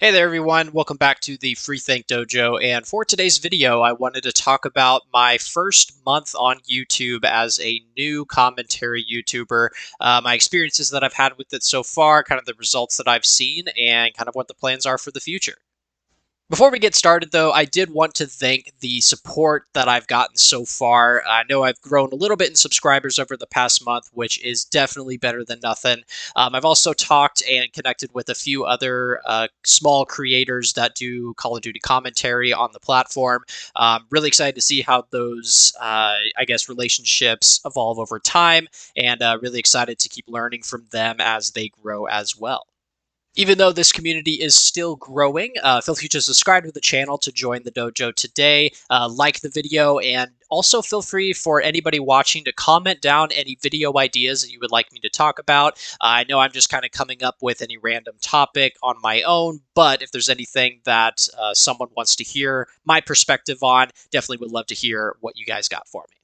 Hey there everyone, welcome back to the Free Think Dojo, and for today's video I wanted to talk about my first month on YouTube as a new commentary YouTuber, my experiences that I've had with it so far, kind of the results that I've seen, and kind of what the plans are for the future. Before we get started, though, I did want to thank the support that I've gotten so far. I know I've grown a little bit in subscribers over the past month, which is definitely better than nothing. I've also talked and connected with a few other small creators that do Call of Duty commentary on the platform. Really excited to see how those, relationships evolve over time, and really excited to keep learning from them as they grow as well. Even though this community is still growing, feel free to subscribe to the channel to join the dojo today, like the video, and also feel free for anybody watching to comment down any video ideas that you would like me to talk about. I know I'm just kind of coming up with any random topic on my own, but if there's anything that someone wants to hear my perspective on, definitely would love to hear what you guys got for me.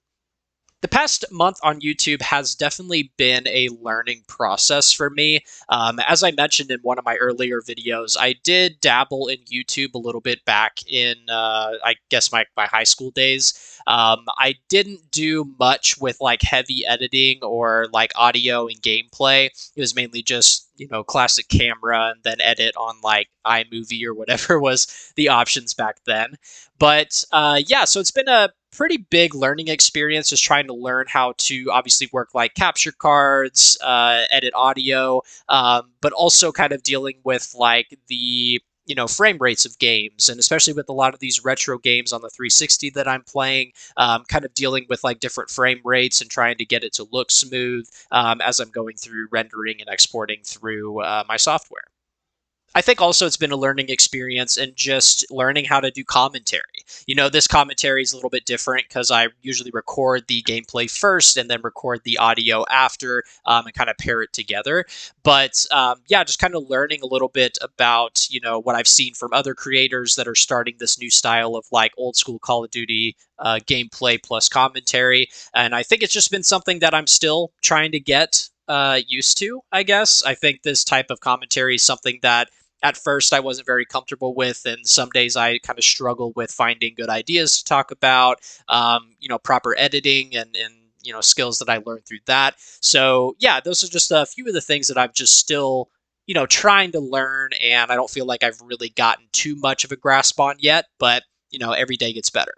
The past month on YouTube has definitely been a learning process for me. As I mentioned in one of my earlier videos, I did dabble in YouTube a little bit back in, my high school days. I didn't do much with like heavy editing or like audio and gameplay. It was mainly just, classic camera and then edit on like iMovie or whatever was the options back then. But yeah, so it's been a pretty big learning experience just trying to learn how to obviously work like capture cards, edit audio, but also kind of dealing with like the frame rates of games, and especially with a lot of these retro games on the 360 that I'm playing, kind of dealing with like different frame rates and trying to get it to look smooth as I'm going through rendering and exporting through my software. I think also it's been a learning experience and just learning how to do commentary. This commentary is a little bit different because I usually record the gameplay first and then record the audio after, and kind of pair it together. But yeah, just kind of learning a little bit about, what I've seen from other creators that are starting this new style of like old school Call of Duty gameplay plus commentary. And I think it's just been something that I'm still trying to get used to, I guess. I think this type of commentary is something that at first I wasn't very comfortable with, and some days I kind of struggle with finding good ideas to talk about, proper editing and skills that I learned through that. So yeah, those are just a few of the things that I'm just still trying to learn, and I don't feel like I've really gotten too much of a grasp on yet, but every day gets better.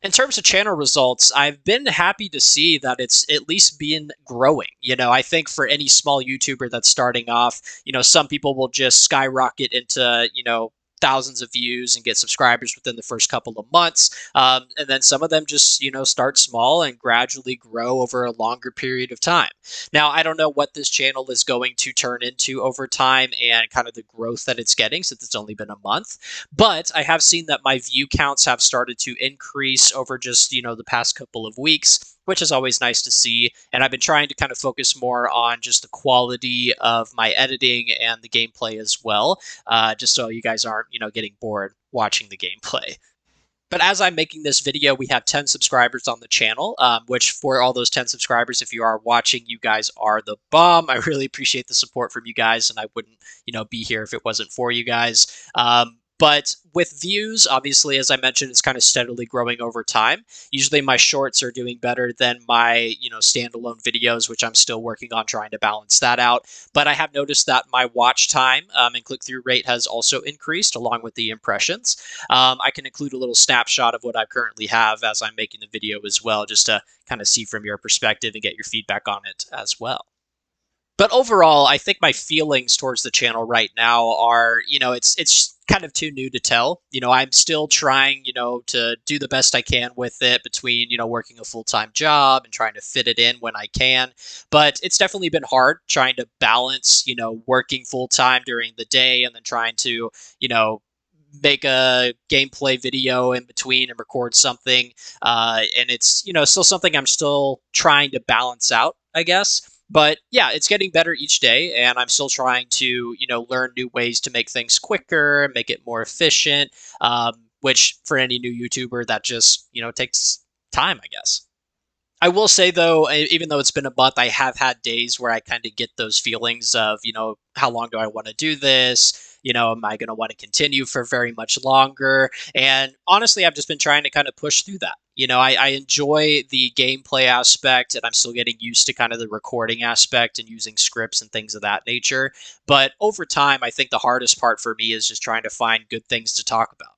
In terms of channel results, I've been happy to see that it's at least been growing. I think for any small YouTuber that's starting off, some people will just skyrocket into, thousands of views and get subscribers within the first couple of months. And then some of them just, start small and gradually grow over a longer period of time. Now, I don't know what this channel is going to turn into over time and kind of the growth that it's getting since it's only been a month. But I have seen that my view counts have started to increase over just, the past couple of weeks, which is always nice to see. And I've been trying to kind of focus more on just the quality of my editing and the gameplay as well, just so you guys aren't, getting bored watching the gameplay. But as I'm making this video, we have 10 subscribers on the channel, which for all those 10 subscribers, if you are watching, you guys are the bomb. I really appreciate the support from you guys, and I wouldn't, be here if it wasn't for you guys. But with views, obviously, as I mentioned, it's kind of steadily growing over time. Usually my shorts are doing better than my, standalone videos, which I'm still working on trying to balance that out. But I have noticed that my watch time and click-through rate has also increased along with the impressions. I can include a little snapshot of what I currently have as I'm making the video as well, just to kind of see from your perspective and get your feedback on it as well. But overall, I think my feelings towards the channel right now are, it's kind of too new to tell. I'm still trying, to do the best I can with it between, working a full-time job and trying to fit it in when I can. But it's definitely been hard trying to balance, working full-time during the day and then trying to, make a gameplay video in between and record something. And it's, still something I'm still trying to balance out, I guess. But yeah, it's getting better each day, and I'm still trying to, learn new ways to make things quicker, make it more efficient, which for any new YouTuber, that just, takes time, I guess. I will say though, even though it's been a month, I have had days where I kind of get those feelings of, how long do I want to do this? Am I going to want to continue for very much longer? And honestly, I've just been trying to kind of push through that. I enjoy the gameplay aspect, and I'm still getting used to kind of the recording aspect and using scripts and things of that nature. But over time, I think the hardest part for me is just trying to find good things to talk about.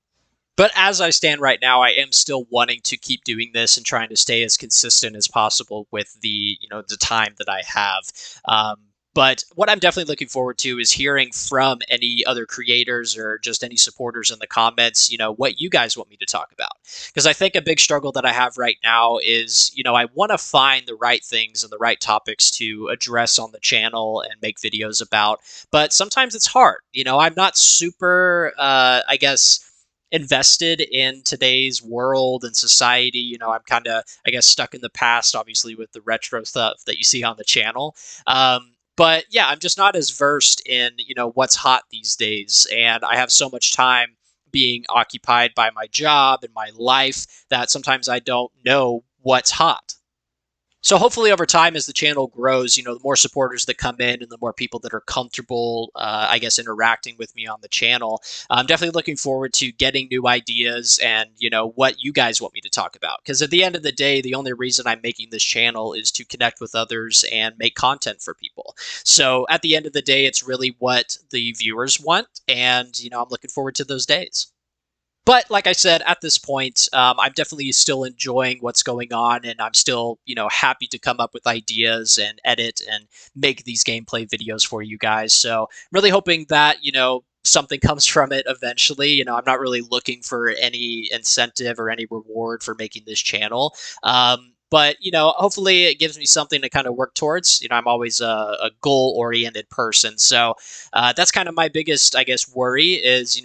But as I stand right now, I am still wanting to keep doing this and trying to stay as consistent as possible with the time that I have. Um, but what I'm definitely looking forward to is hearing from any other creators or just any supporters in the comments, what you guys want me to talk about. Because I think a big struggle that I have right now is, I want to find the right things and the right topics to address on the channel and make videos about. But sometimes it's hard. I'm not super, I guess, invested in today's world and society. I'm kind of, I guess, stuck in the past, obviously, with the retro stuff that you see on the channel. But yeah, I'm just not as versed in, what's hot these days. And I have so much time being occupied by my job and my life that sometimes I don't know what's hot. So hopefully over time, as the channel grows, the more supporters that come in and the more people that are comfortable, I guess, interacting with me on the channel, I'm definitely looking forward to getting new ideas and, what you guys want me to talk about. Because at the end of the day, the only reason I'm making this channel is to connect with others and make content for people. So at the end of the day, it's really what the viewers want. And, I'm looking forward to those days. But like I said, at this point, I'm definitely still enjoying what's going on, and I'm still, happy to come up with ideas and edit and make these gameplay videos for you guys. So I'm really hoping that, something comes from it eventually. I'm not really looking for any incentive or any reward for making this channel. But hopefully it gives me something to kind of work towards. I'm always a goal-oriented person, so that's kind of my biggest, I guess, worry is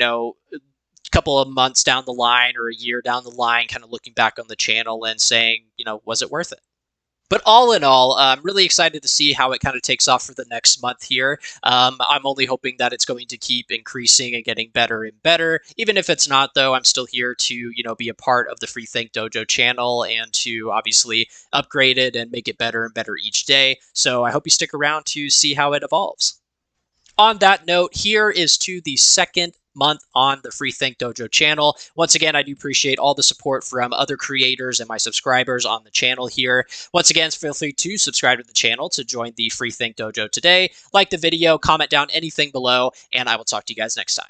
couple of months down the line or a year down the line, kind of looking back on the channel and saying, was it worth it? But all in all, I'm really excited to see how it kind of takes off for the next month here. I'm only hoping that it's going to keep increasing and getting better and better. Even if it's not, though, I'm still here to, be a part of the Free Think Dojo channel and to obviously upgrade it and make it better and better each day. So I hope you stick around to see how it evolves. On that note, here is to the second month on the Free Think Dojo channel. Once again, I do appreciate all the support from other creators and my subscribers on the channel here. Once again, feel free to subscribe to the channel to join the Free Think Dojo today. Like the video, comment down anything below, and I will talk to you guys next time.